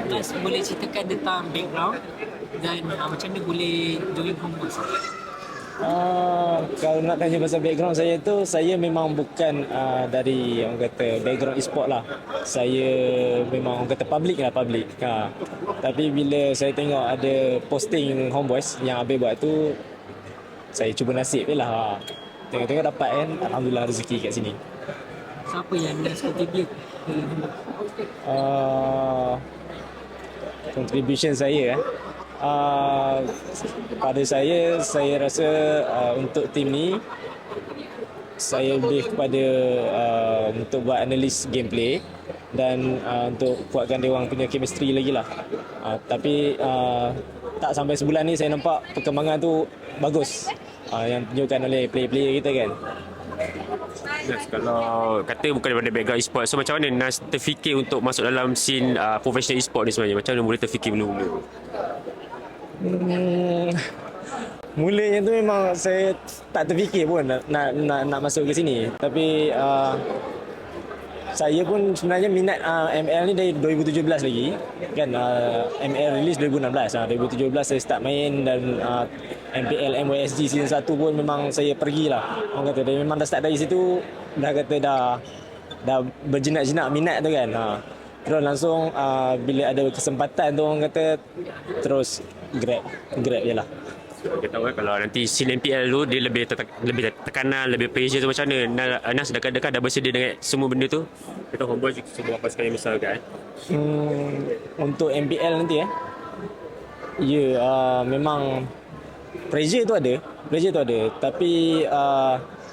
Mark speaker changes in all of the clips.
Speaker 1: Mas boleh ceritakan tentang background dan macam mana boleh join Homeboys?
Speaker 2: Kalau nak tanya pasal background saya tu, saya memang bukan dari orang kata background e-sport lah. Saya memang orang kata public lah, public. Tapi bila saya tengok ada posting Homeboys yang Abe buat tu, saya cuba nasib je lah. Tengok-tengok dapat kan, alhamdulillah rezeki kat sini.
Speaker 1: Siapa yang dah contribute ke Homeboys?
Speaker 2: Uh, Contribution saya pada saya rasa untuk tim ni saya lebih kepada untuk buat analis gameplay dan untuk kuatkan dia orang punya chemistry lagi lah. Tapi tak sampai sebulan ni saya nampak perkembangan tu bagus, yang tunjukkan oleh player-player kita kan.
Speaker 3: Yes, kalau kata bukan daripada background e-sport, so macam mana Nas terfikir untuk masuk dalam scene professional e-sport ni sebenarnya? Macam mana boleh terfikir mula-mula?
Speaker 2: Mulanya tu memang saya tak terfikir pun nak masuk ke sini. Tapi saya pun sebenarnya minat ML ni dari 2017 lagi. Kan ML release 2016. 2017 saya start main dan MPL MYSG season 1 pun memang saya pergilah. Orang kata dia memang dah start dari situ, dah kata dah berjinak-jinak minat tu kan. Terus langsung bila ada kesempatan tu orang kata terus grab je lah.
Speaker 3: Kita tahu kalau nanti scene MPL tu dia lebih tekanan, lebih pressure tu macam mana? Nas dekat-dekat dah bersedia dengan semua benda tu? Kita Homeboys sebuah pasukan yang besar kan?
Speaker 2: Untuk MPL nanti memang pressure tu ada. Tapi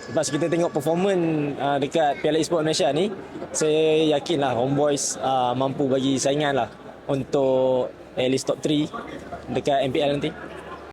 Speaker 2: lepas kita tengok performance dekat Piala Esports Malaysia ni, saya yakin lah Homeboys mampu bagi saingan lah untuk at least top 3 dekat MPL nanti.